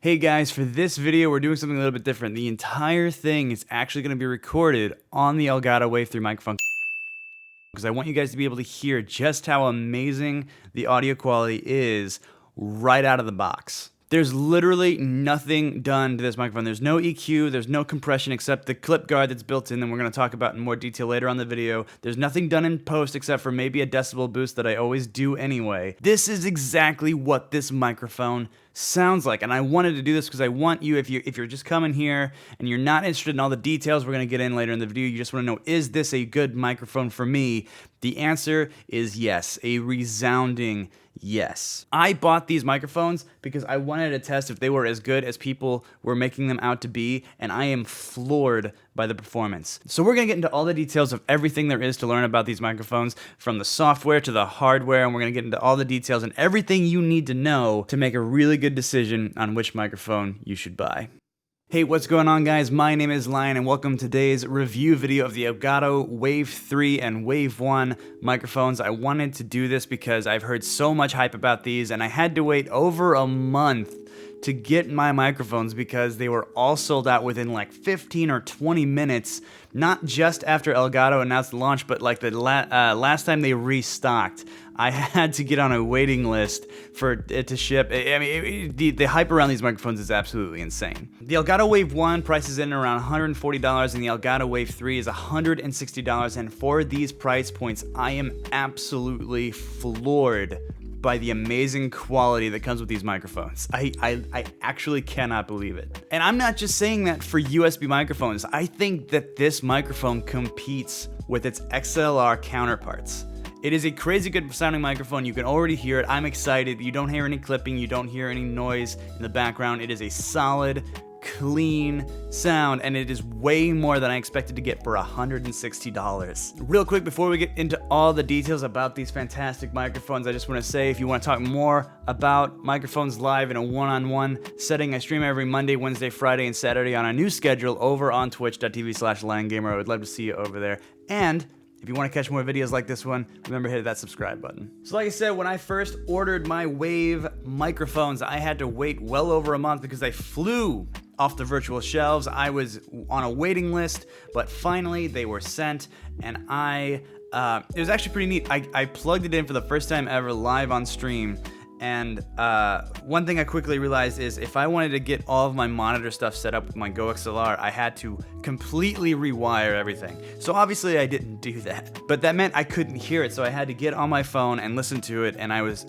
Hey guys, for this video, we're doing something a little bit different. The entire thing is actually going to be recorded on the Elgato Wave 3 microphone because I want you guys to be able to hear just how amazing the audio quality is right out of the box. There's literally nothing done to this microphone. There's no EQ, there's no compression except the clip guard that's built in that we're going to talk about in more detail later on the video. There's nothing done in post except for maybe a decibel boost that I always do anyway. This is exactly what this microphone sounds like, and I wanted to do this because I want you, if you're just coming here and you're not interested in all the details we're going to get in later in the video, you just want to know, is this a good microphone for me? The answer is yes, a resounding yes. I bought these microphones because I wanted to test if they were as good as people were making them out to be, and I am floored by the performance. So we're going to get into all the details of everything there is to learn about these microphones, from the software to the hardware, and we're going to get into all the details and everything you need to know to make a really good decision on which microphone you should buy. Hey, what's going on, guys? My name is Lion, and welcome to today's review video of the Elgato Wave 3 and Wave 1 microphones. I wanted to do this because I've heard so much hype about these, and I had to wait over a month to get my microphones because they were all sold out within like 15 or 20 minutes, not just after Elgato announced the launch, but like the last time they restocked. I had to get on a waiting list for it to ship. I mean, the hype around these microphones is absolutely insane. The Elgato Wave 1 prices in around $140, and the Elgato Wave 3 is $160, and for these price points, I am absolutely floored by the amazing quality that comes with these microphones. I actually cannot believe it. And I'm not just saying that for USB microphones. I think that this microphone competes with its XLR counterparts. It is a crazy good sounding microphone. You can already hear it. I'm excited. You don't hear any clipping. You don't hear any noise in the background. It is a solid, clean sound, and it is way more than I expected to get for $160. Real quick, before we get into all the details about these fantastic microphones, I just want to say, if you want to talk more about microphones live in a one-on-one setting, I stream every Monday, Wednesday, Friday, and Saturday on a new schedule over on twitch.tv/LionGamer. I would love to see you over there. And if you want to catch more videos like this one, remember to hit that subscribe button. So like I said, when I first ordered my Wave microphones, I had to wait well over a month because they flew off the virtual shelves. I was on a waiting list, but finally they were sent, and it was actually pretty neat. I plugged it in for the first time ever live on stream, and one thing I quickly realized is if I wanted to get all of my monitor stuff set up with my GoXLR, I had to completely rewire everything. So obviously I didn't do that, but that meant I couldn't hear it, so I had to get on my phone and listen to it, and I was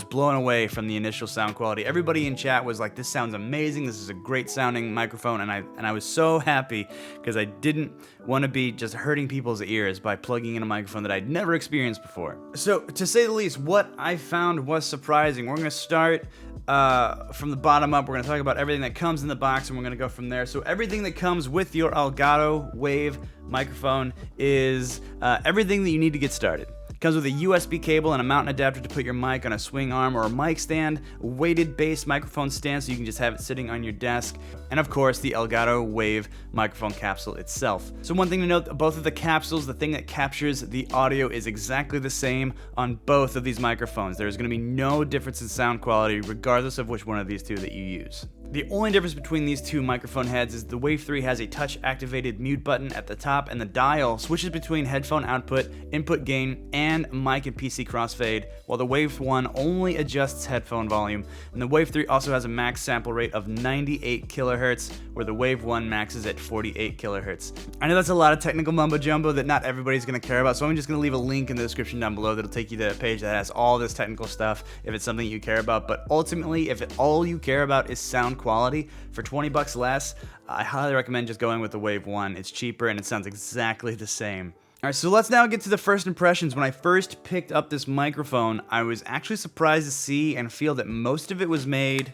blown away from the initial sound quality. Everybody in chat was like, this sounds amazing, this is a great sounding microphone, and I was so happy because I didn't want to be just hurting people's ears by plugging in a microphone that I'd never experienced before. So to say the least, what I found was surprising. We're going to start from the bottom up. We're going to talk about everything that comes in the box, and we're going to go from there. So everything that comes with your Elgato Wave microphone is everything that you need to get started. It comes with a USB cable and a mounting adapter to put your mic on a swing arm or a mic stand, a weighted base microphone stand so you can just have it sitting on your desk, and of course the Elgato Wave microphone capsule itself. So one thing to note, both of the capsules, the thing that captures the audio is exactly the same on both of these microphones. There's going to be no difference in sound quality regardless of which one of these two that you use. The only difference between these two microphone heads is the Wave 3 has a touch-activated mute button at the top, and the dial switches between headphone output, input gain, and mic and PC crossfade, while the Wave 1 only adjusts headphone volume. And the Wave 3 also has a max sample rate of 98 kHz, where the Wave 1 maxes at 48 kHz. I know that's a lot of technical mumbo-jumbo that not everybody's going to care about, so I'm just going to leave a link in the description down below that'll take you to a page that has all this technical stuff if it's something you care about. But ultimately, if all you care about is sound quality, for 20 bucks less, I highly recommend just going with the Wave 1. It's cheaper and it sounds exactly the same. Alright, so let's now get to the first impressions. When I first picked up this microphone, I was actually surprised to see and feel that most of it was made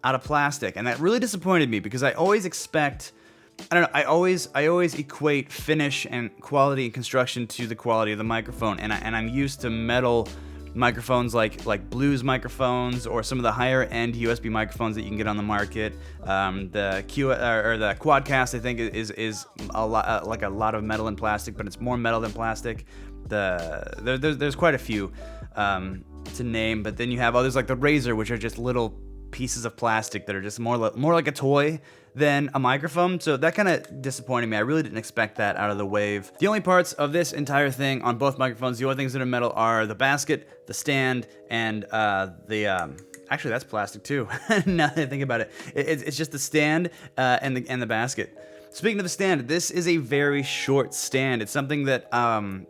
out of plastic, and that really disappointed me because I always expect, I don't know, I always equate finish and quality and construction to the quality of the microphone, and I'm used to metal microphones like Blues microphones or some of the higher end USB microphones that you can get on the market. The Quadcast, I think, is a lot like a lot of metal and plastic, but it's more metal than plastic. There's quite a few to name, but then you have others like the Razor, which are just little pieces of plastic that are just more like a toy than a microphone. So that kind of disappointed me. I really didn't expect that out of the Wave. The only parts of this entire thing on both microphones, the only things that are metal are the basket, the stand, and actually that's plastic too. Now that I think about it, it's just the stand and the basket. Speaking of the stand, this is a very short stand. It's something that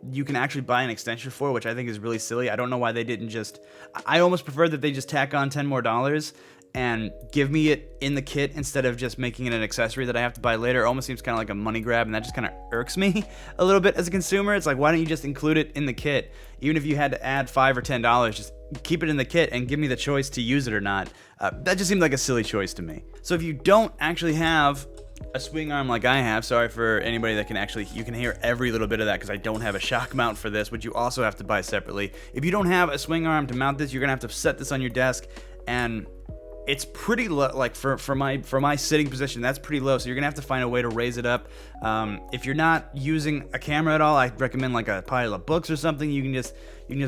you can actually buy an extension for, which I think is really silly. I don't know why they didn't just... I almost prefer that they just tack on $10 more and give me it in the kit instead of just making it an accessory that I have to buy later. It almost seems kind of like a money grab, and that just kind of irks me a little bit as a consumer. It's like, why don't you just include it in the kit? Even if you had to add $5 or $10, just keep it in the kit and give me the choice to use it or not. That just seemed like a silly choice to me. So if you don't actually have a swing arm like I have, sorry for anybody that can actually, you can hear every little bit of that because I don't have a shock mount for this, which you also have to buy separately. If you don't have a swing arm to mount this, you're gonna have to set this on your desk, and it's pretty low. Like for my sitting position, that's pretty low, so you're gonna have to find a way to raise it up. If you're not using a camera at all, I recommend like a pile of books or something. You can just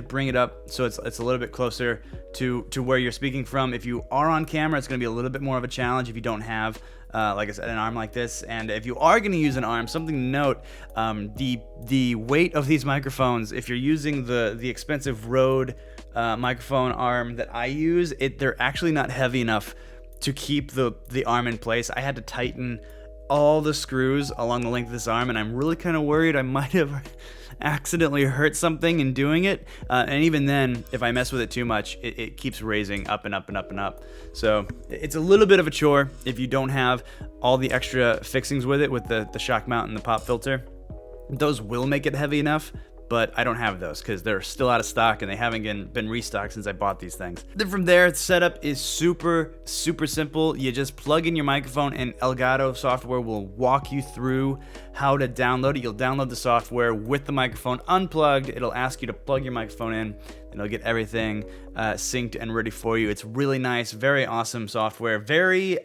bring it up so it's a little bit closer to where you're speaking from. If you are on camera, it's gonna be a little bit more of a challenge if you don't have like I said, an arm like this. And if you are going to use an arm, something to note, the weight of these microphones, if you're using the expensive Rode microphone arm that I use, they're actually not heavy enough to keep the arm in place. I had to tighten all the screws along the length of this arm, and I'm really kind of worried I might have accidentally hurt something in doing it, and even then, if I mess with it too much, it keeps raising up and up and up and up. So it's a little bit of a chore if you don't have all the extra fixings with it, with the shock mount and the pop filter. Those will make it heavy enough, but I don't have those because they're still out of stock and they haven't been restocked since I bought these things. Then from there, the setup is super simple. You just plug in your microphone and Elgato software will walk you through how to download it. You'll download the software with the microphone unplugged. It'll ask you to plug your microphone in, and it'll get everything synced and ready for you. It's really nice, very awesome software, very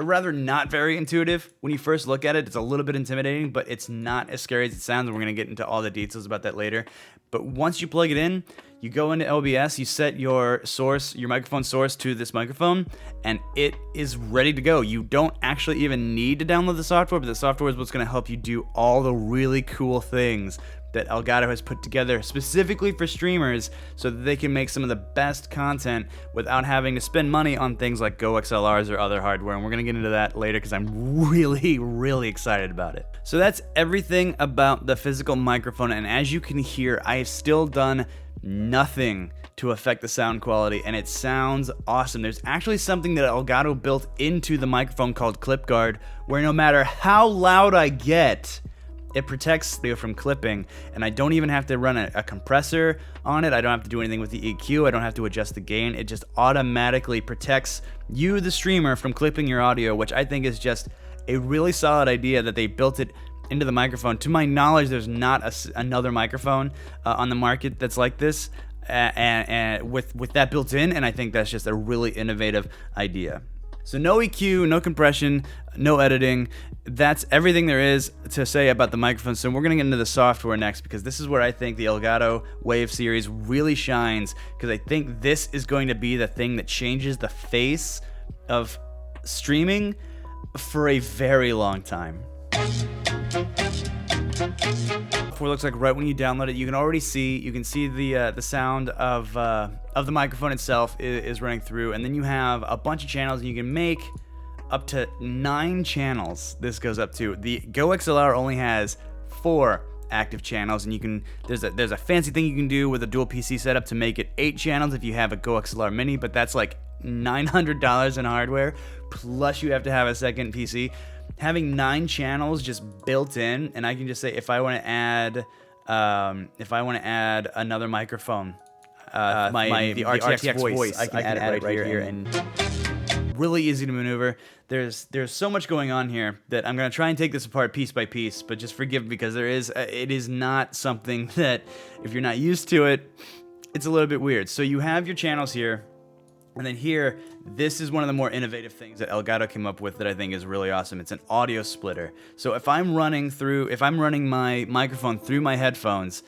or rather not very intuitive. When you first look at it, it's a little bit intimidating, but it's not as scary as it sounds, and we're gonna get into all the details about that later. But once you plug it in, you go into OBS, you set your source, your microphone source to this microphone, and it is ready to go. You don't actually even need to download the software, but the software is what's gonna help you do all the really cool things that Elgato has put together specifically for streamers so that they can make some of the best content without having to spend money on things like GoXLRs or other hardware, and we're gonna get into that later because I'm really excited about it. So that's everything about the physical microphone, and as you can hear, I have still done nothing to affect the sound quality, and it sounds awesome. There's actually something that Elgato built into the microphone called Clip Guard, where no matter how loud I get, it protects audio from clipping, and I don't even have to run a compressor on it. I don't have to do anything with the EQ. I don't have to adjust the gain. It just automatically protects you, the streamer, from clipping your audio, which I think is just a really solid idea that they built it into the microphone. To my knowledge, there's not another microphone on the market that's like this, and with that built in, and I think that's just a really innovative idea. So no EQ, no compression, no editing. That's everything there is to say about the microphone. So we're gonna get into the software next, because this is where I think the Elgato Wave series really shines, because I think this is going to be the thing that changes the face of streaming for a very long time. What looks like right when you download it, you can see the sound of the microphone itself is running through, and then you have a bunch of channels, and you can make up to 9 channels. This goes up to the GoXLR only has 4 active channels, and there's a fancy thing you can do with a dual PC setup to make it 8 channels if you have a GoXLR Mini, but that's like $900 in hardware, plus you have to have a second PC. Having 9 channels just built in, and I can just say if I want to add another microphone, the RTX voice, I can add it right here, and really easy to maneuver. There's so much going on here that I'm gonna try and take this apart piece by piece, but just forgive me because it is not something that, if you're not used to it, it's a little bit weird. So you have your channels here. And then here, this is one of the more innovative things that Elgato came up with that I think is really awesome. It's an audio splitter. So if I'm running my microphone through my headphones,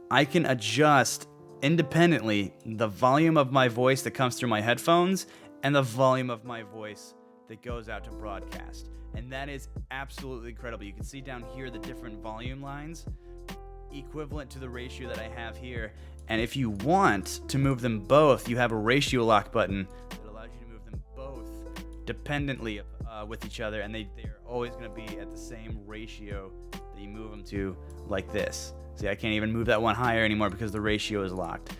I can adjust independently the volume of my voice that comes through my headphones and the volume of my voice that goes out to broadcast. And that is absolutely incredible. You can see down here the different volume lines equivalent to the ratio that I have here. And if you want to move them both, you have a ratio lock button that allows you to move them both dependently with each other, and they're always going to be at the same ratio that you move them to, like this. See, I can't even move that one higher anymore because the ratio is locked.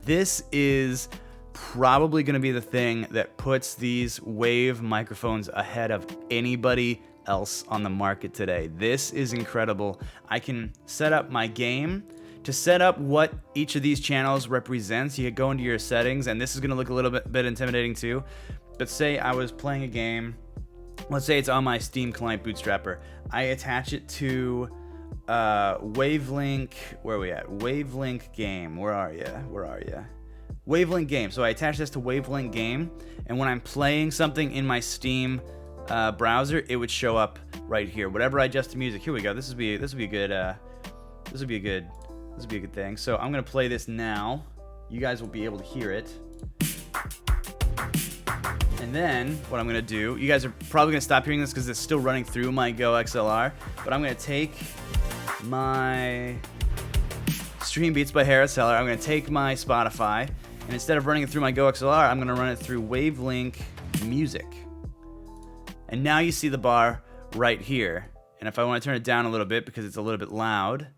This is probably going to be the thing that puts these Wave microphones ahead of anybody else on the market today. This is incredible. I can set up my game. To set up what each of these channels represents, you go into your settings, and this is going to look a little bit intimidating too. But say I was playing a game. Let's say it's on my Steam client Bootstrapper. I attach it to Wavelink. Where are we at? Wavelink game. Where are you? Where are you? Wavelink game. So I attach this to Wavelink game, and when I'm playing something in my Steam browser, it would show up right here. Whatever I adjust to music. Here we go. This would be a good thing. So I'm gonna play this now. You guys will be able to hear it. And then what I'm gonna do, you guys are probably gonna stop hearing this because it's still running through my GoXLR, but I'm gonna take my Stream Beats by Harris Heller, I'm gonna take my Spotify, and instead of running it through my GoXLR, I'm gonna run it through Wavelink Music. And now you see the bar right here. And if I wanna turn it down a little bit because it's a little bit loud,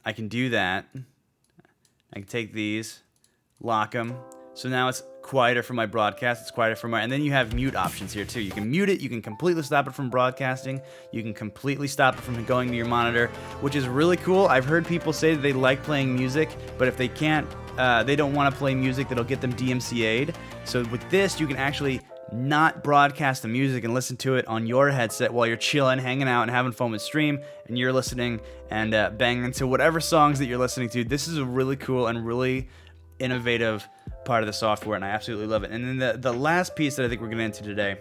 I can do that. I can take these, lock them. So now it's quieter for my broadcast, it's quieter for my, and then you have mute options here too. You can mute it, you can completely stop it from broadcasting, you can completely stop it from going to your monitor, which is really cool. I've heard people say that they like playing music, but if they can't, they don't want to play music that'll get them DMCA'd. So with this, you can actually not broadcast the music and listen to it on your headset while you're chilling, hanging out, and having fun with stream, and you're listening and banging to whatever songs that you're listening to. This is a really cool and really innovative part of the software, and I absolutely love it. And then the last piece that I think we're going to get into today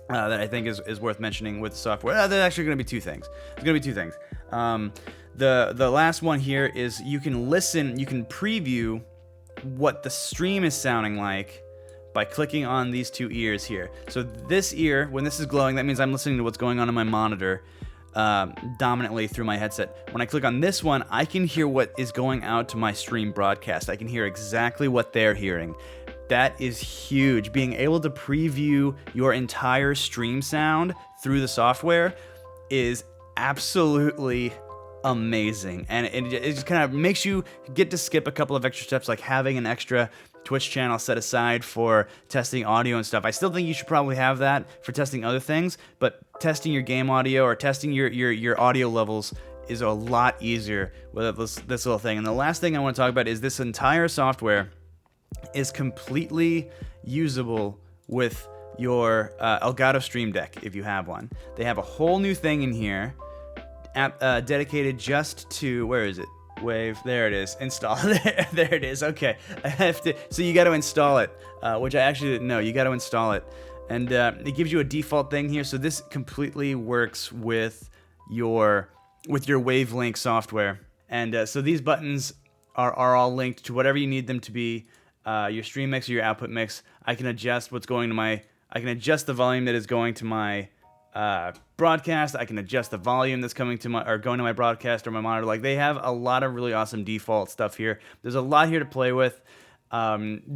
that I think is worth mentioning with the software, there's actually going to be two things. There's going to be two things. The last one here is you can listen, you can preview what the stream is sounding like by clicking on these two ears here. So this ear, when this is glowing, that means I'm listening to what's going on in my monitor dominantly through my headset. When I click on this one, I can hear what is going out to my stream broadcast. I can hear exactly what they're hearing. That is huge. Being able to preview your entire stream sound through the software is absolutely amazing. And it just kind of makes you get to skip a couple of extra steps, like having an extra Twitch channel set aside for testing audio and stuff. I still think you should probably have that for testing other things, but testing your game audio or testing your audio levels is a lot easier with this little thing. And the last thing I want to talk about is this entire software is completely usable with your Elgato Stream Deck if you have one. They have a whole new thing in here dedicated just to, where is it? Wave, there it is. Install. There it is. Okay, I have to. So you got to install it, which I actually didn't know. You got to install it, and it gives you a default thing here. So this completely works with your Wavelink software, and so these buttons are all linked to whatever you need them to be. Your stream mix or your output mix. I can adjust what's going to my. I can adjust the volume that is going to my broadcast. I can adjust the volume that's coming to my, or going to my broadcast or my monitor. Like, they have a lot of really awesome default stuff here. There's a lot here to play with.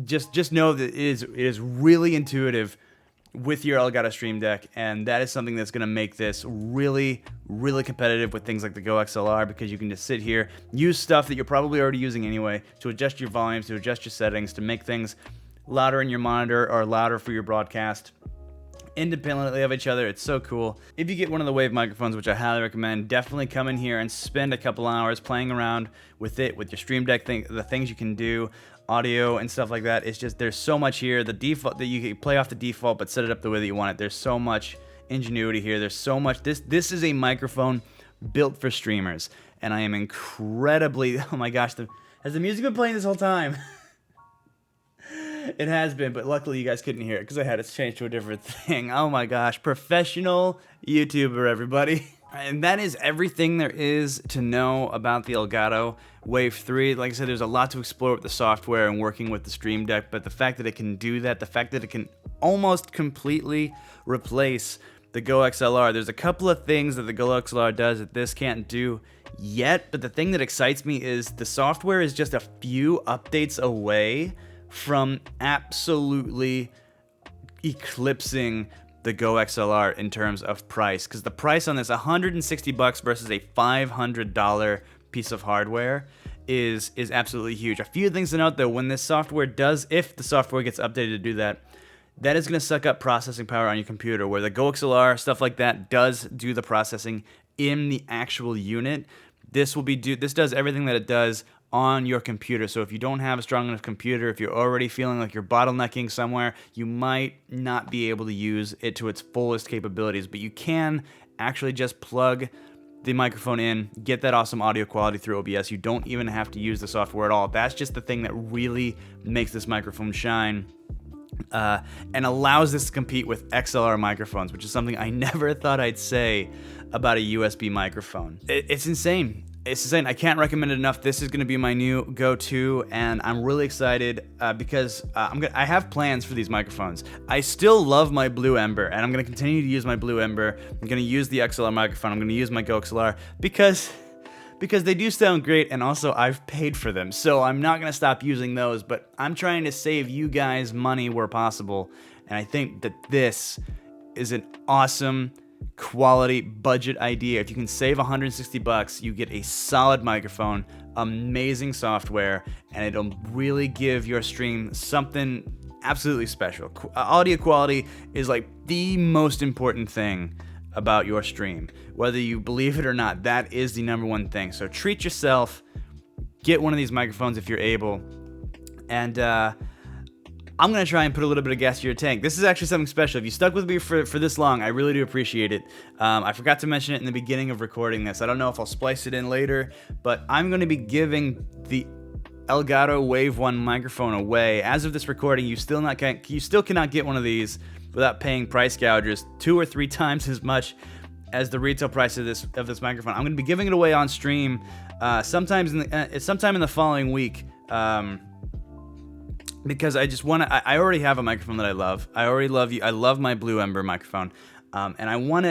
Just know that it is really intuitive with your Elgato Stream Deck, and that is something that's going to make this really, really competitive with things like the GoXLR, because you can just sit here, use stuff that you're probably already using anyway to adjust your volumes, to adjust your settings, to make things louder in your monitor or louder for your broadcast independently of each other. It's so cool. If you get one of the Wave microphones, which I highly recommend, definitely come in here and spend a couple hours playing around with it, with your Stream Deck thing, the things you can do, audio and stuff like that. It's just, there's so much here. The default that you can play off the default, but set it up the way that you want it. There's so much ingenuity here. There's so much. This is a microphone built for streamers, and I am incredibly. Oh my gosh, has the music been playing this whole time? It has been, but luckily you guys couldn't hear it because I had it changed to a different thing. Oh my gosh, professional YouTuber, everybody. And that is everything there is to know about the Elgato Wave 3. Like I said, there's a lot to explore with the software and working with the Stream Deck, but the fact that it can do that, the fact that it can almost completely replace the GoXLR. There's a couple of things that the GoXLR does that this can't do yet, but the thing that excites me is the software is just a few updates away from absolutely eclipsing the GoXLR in terms of price, because the price on this $160 versus a $500 piece of hardware is absolutely huge. A few things to note though: when this software does, if the software gets updated to do that, that is going to suck up processing power on your computer, where the GoXLR, stuff like that, does do the processing in the actual unit. This does everything that it does on your computer. So if you don't have a strong enough computer, if you're already feeling like you're bottlenecking somewhere, you might not be able to use it to its fullest capabilities, but you can actually just plug the microphone in, get that awesome audio quality through OBS. You don't even have to use the software at all. That's just the thing that really makes this microphone shine. And allows this to compete with XLR microphones, which is something I never thought I'd say about a USB microphone. It's insane. It's insane. I can't recommend it enough. This is going to be my new go-to, and I'm really excited because I have plans for these microphones. I still love my Blue Ember, and I'm going to continue to use my Blue Ember. I'm going to use the XLR microphone. I'm going to use my GoXLR because they do sound great, and also I've paid for them, so I'm not going to stop using those, but I'm trying to save you guys money where possible, and I think that this is an awesome quality budget idea. If you can save $160, you get a solid microphone, amazing software, and it'll really give your stream something absolutely special. Audio quality is like the most important thing about your stream. Whether you believe it or not, that is the number one thing. So treat yourself, get one of these microphones if you're able, and I'm going to try and put a little bit of gas to your tank. This is actually something special. If you stuck with me for this long, I really do appreciate it. I forgot to mention it in the beginning of recording this. I don't know if I'll splice it in later, but I'm going to be giving the Elgato Wave 1 microphone away. As of this recording, you still cannot get one of these without paying price gougers 2 or 3 times as much as the retail price of this microphone. I'm going to be giving it away on stream sometime in the following week. Because I already have a microphone that I love. I love my Blue Ember microphone, and I want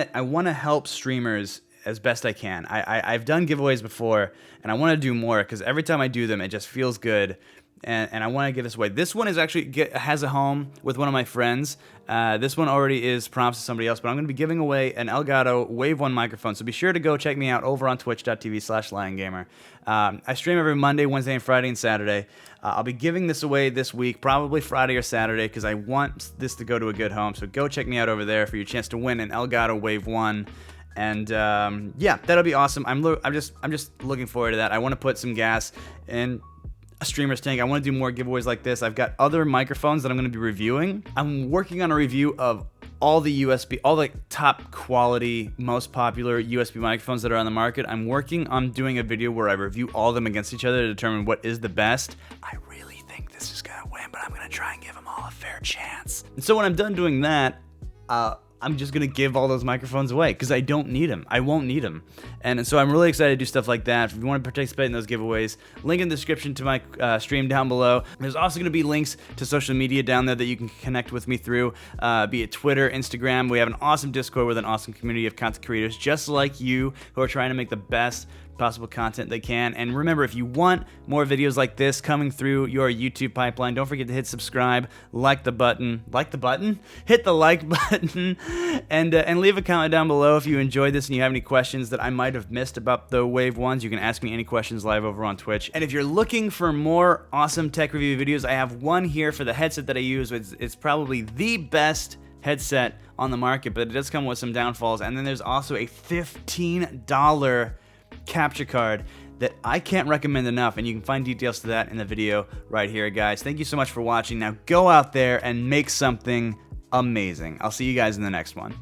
to help streamers as best I can. I've done giveaways before, and I want to do more because every time I do them, it just feels good. And I want to give this away. This one has a home with one of my friends. This one already is prompts to somebody else, but I'm going to be giving away an Elgato Wave 1 microphone. So be sure to go check me out over on twitch.tv/LionGamer. I stream every Monday, Wednesday, and Friday and Saturday. I'll be giving this away this week, probably Friday or Saturday, because I want this to go to a good home. So go check me out over there for your chance to win an Elgato Wave 1. And yeah, that'll be awesome. I'm just looking forward to that. I want to put some gas in a streamer's tank. I want to do more giveaways like this. I've got other microphones that I'm going to be reviewing. I'm working on a review of all the top quality, most popular USB microphones that are on the market. I'm working on doing a video where I review all of them against each other to determine what is the best. I really think this is going to win, but I'm going to try and give them all a fair chance. And so when I'm done doing that, I'm just going to give all those microphones away because I don't need them. I won't need them. And so I'm really excited to do stuff like that. If you want to participate in those giveaways, link in the description to my stream down below. There's also going to be links to social media down there that you can connect with me through, be it Twitter, Instagram. We have an awesome Discord with an awesome community of content creators just like you who are trying to make the best possible content they can. And remember, if you want more videos like this coming through your YouTube pipeline, don't forget to hit subscribe, hit the like button, and leave a comment down below if you enjoyed this and you have any questions that I might have missed about the Wave 1s. You can ask me any questions live over on Twitch. And if you're looking for more awesome tech review videos, I have one here for the headset that I use. It's probably the best headset on the market, but it does come with some downfalls. And then there's also a $15 capture card that I can't recommend enough, and you can find details to that in the video right here, guys. Thank you so much for watching. Now go out there and make something amazing. I'll see you guys in the next one.